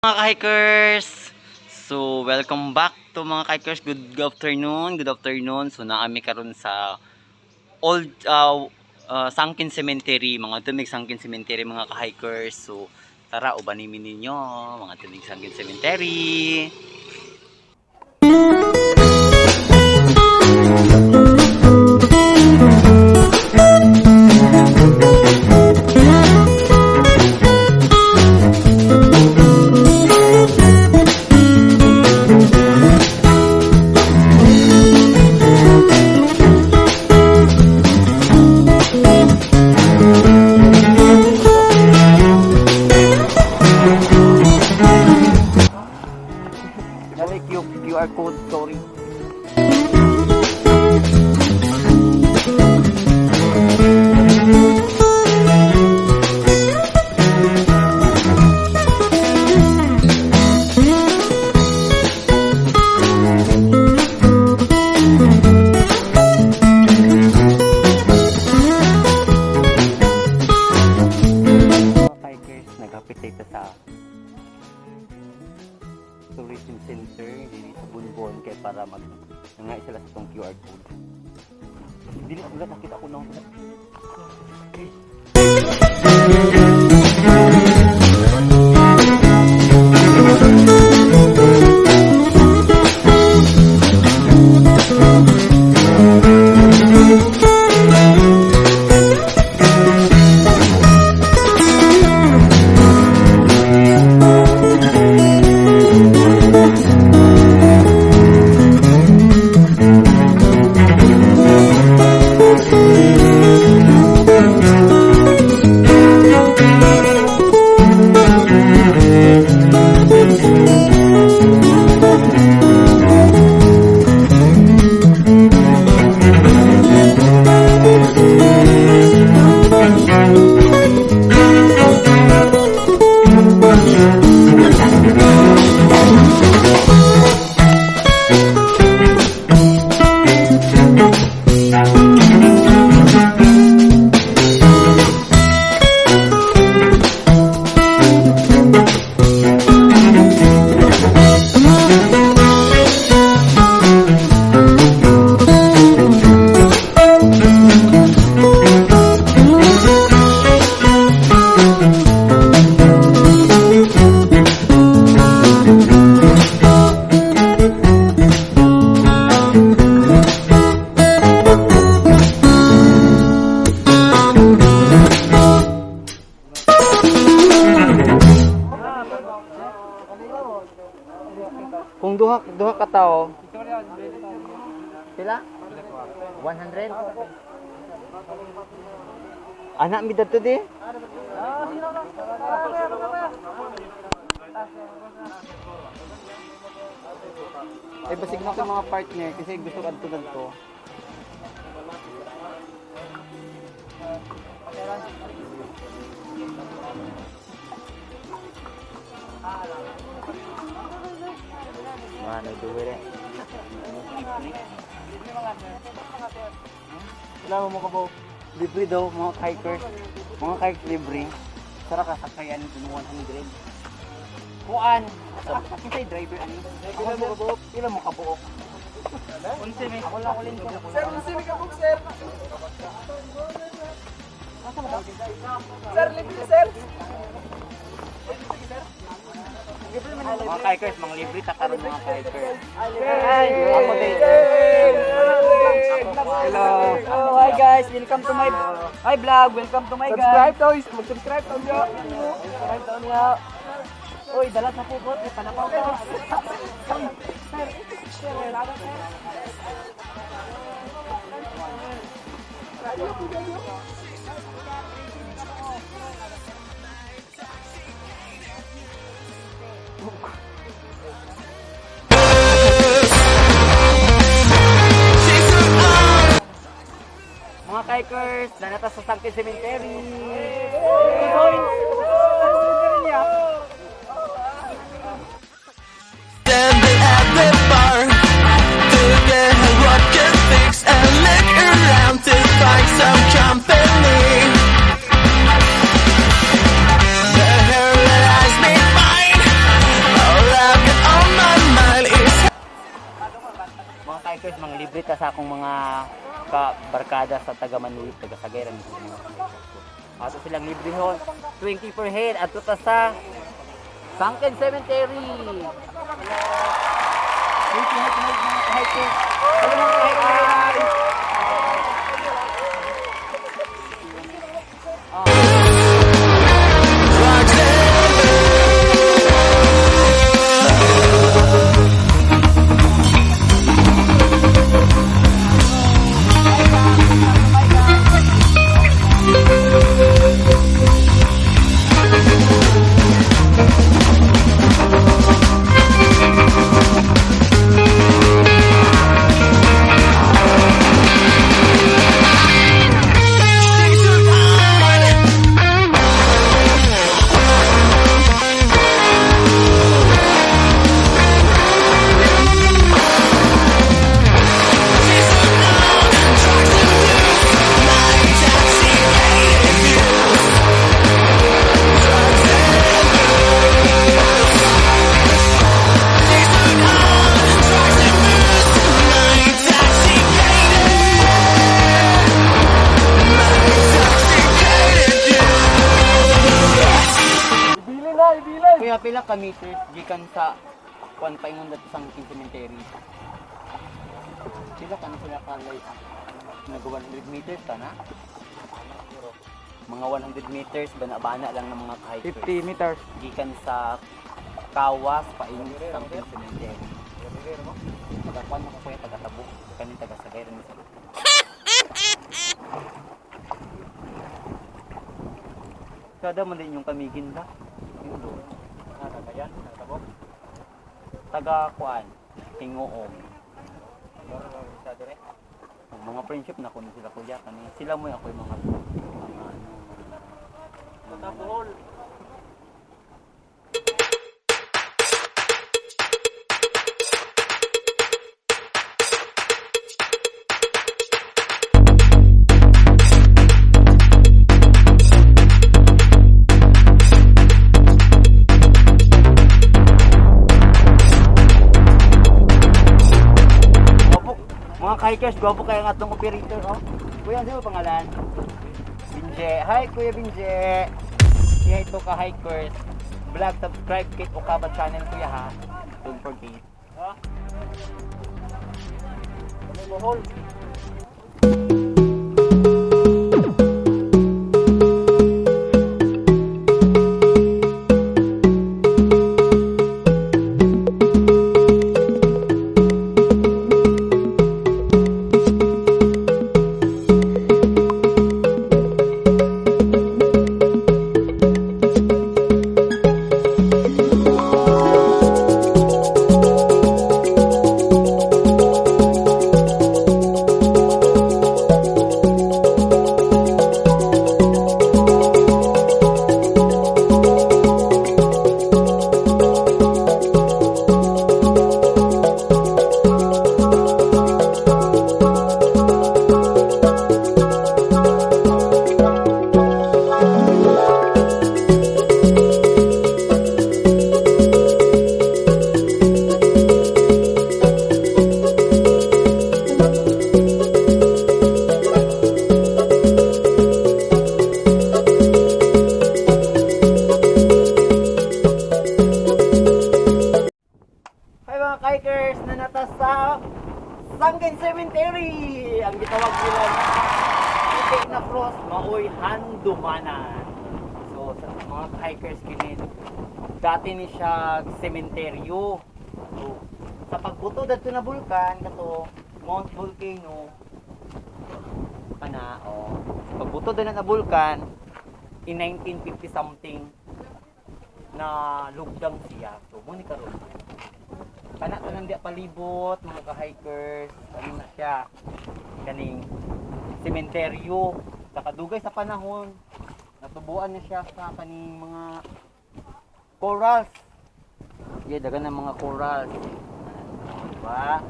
Mga hikers, so welcome back to mga hikers. Good afternoon. So naami karon sa old Sunken Cemetery, mga tunig Sunken Cemetery mga ka-hikers. So tara ubanimin ninyo mga tunig Sunken Cemetery. QR code, sorry. Nagkapit dito sa tourism center dito sa Bunbon kaya para nangay sila sa itong QR code. Hindi na ulat nakita ko nung okay. Kung duha ka tao, pila? 100? Anak mi dito di? Ay basig na ko mga partner kasi gusto ko adto dito. Ano duwe rin? Wala mo kabaw. Libre daw mga hikers. Mga hikers libre. Sara ka sakayan ng 100. Kuan. Kita yung driver ano? Pila mo kabuok? Pila mo kabuok? Unsi may. Ako lang ulit ko. Sir, unsi may kabuok sir. Sir, libre sir. Mga hikers, mga libre takaroon mga hikers. Hi! Ako din. Hello! Oh, hi guys! Welcome to my vlog! Welcome to my guys! Subscribe to nyo! Subscribe to nyo! Uy, dalat na po po! May panapaw ko! Mga hikers, nanata sa Sunken Cemetery. Standing at the bar to get a rocket fix and look around to find some company. The hair that has been mine libre ta sa akong mga kabarkada sa taga Manulit, taga Sagayran mga kahikers ko. Ato silang libre hon, 20 per head at ta sa Sunken Cemetery. Thank you mga kahikers. Hello mga kahikers. Kuya, pila ka meters gikan sa kuan paingon dito sa cemetery? Pila ka na sila kalay? Nag 100 meters ka na? Mga 100 meters bana-bana lang ng mga kahikers. 50 meters. Gikan sa Kawas paingon sa cemetery. Taga kuan mo ko kuya, taga Tabo, kanin taga Sagayran ni sa. Kada man din yung kamigin ba? Yun doon. Yan, taga kuan, Hingoong. Mga friendship na kuno sila kuya kani. Sila mo ako yung mga Taga-Bohol. Mga kahikers, gwapo kayo ng atong operator, oh. Kuya, ano yung pangalan? Binje. Hi, Kuya Binje. Siya ito ka hikers. Vlog, subscribe kay Okaba channel, Kuya, ha. Don't forget. Ha? Ano yung Bohol? Kahikers na nata sa Sunken Cemetery. Ang gitawag nila itik na cross maoy handumanan. So sa mga hikers kini dati ni siya sementeryo. So sa pagbuto dadto na bulkan kato Mount Volcano kana pagbuto din na bulkan in 1950 something na lugdang siya. So mo ni karon kana to nang di palibot mga ka-hikers, ano na siya kaning sementeryo nakadugay sa panahon, natubuan na siya sa kaning mga corals. Dagan ng mga corals, diba?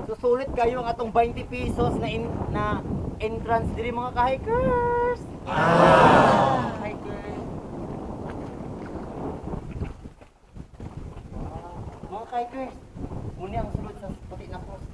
Susulit kayo ang atong 20 pesos na entrance diri mga ka-hikers. Hikers. Mga ka-hikers, muna ang sulod sa puti na cross.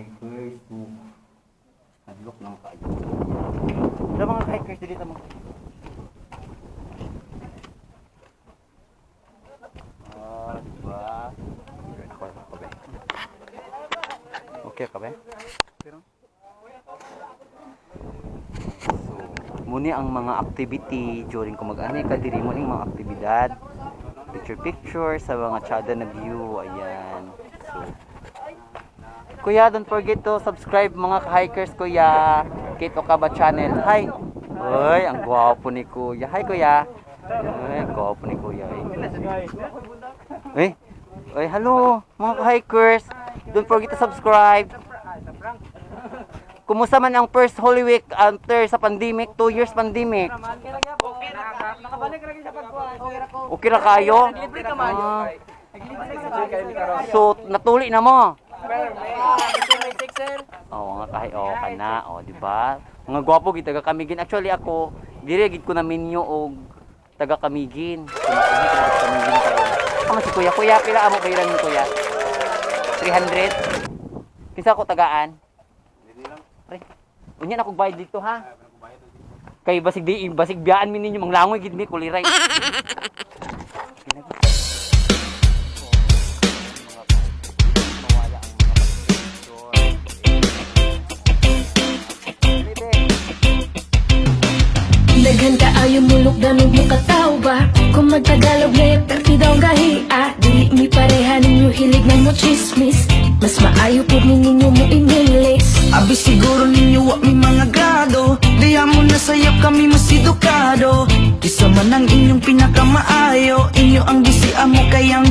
hikers. Hadlok ng kayo. Sa mga hikers, dito mo. Diba? Okay ka ba? So, muni ang mga activity during kung mag-ani ka, diri mo yung mga aktibidad. Picture sa mga tsada na view. Ayan. So, kuya, don't forget to subscribe mga ka-hikers, kuya. Kito ka ba channel? Hi! Uy, ang gwapo ni kuya. Hi, kuya. Ay, ang gwapo ni kuya. Eh, ay, hello, mga ka-hikers. Don't forget to subscribe. Kumusta man ang first Holy Week after sa pandemic, 2 years pandemic? Okay ra kayo? So, natuli na mo? Oo nga kahit ka na, di ba? Mga gwapo gid taga Kamigin. Actually ako, dire gid ko na minyo og taga Kamigin. Kamigin karon. Kamo si kuya, kuya pila amo bayran ni kuya? 300. Kinsa ko tagaan? Pre. Unya na kog bayad dito ha. Kay basig biyaan mi ninyo manglangoy gid mi kuliray. Daghan ka ayaw mulok damig mo kataw ba? Kung magtagalog na perti daw gahiya. Dili mi pareha ninyo hilig na mo chismis. Mas maayo po ninyo mo English. Abi siguro ninyo wa mi mga gado. Diya mo na sayap kami mas edukado. Isa man ang inyong pinakamaayo. Inyo ang gisiya mo kayang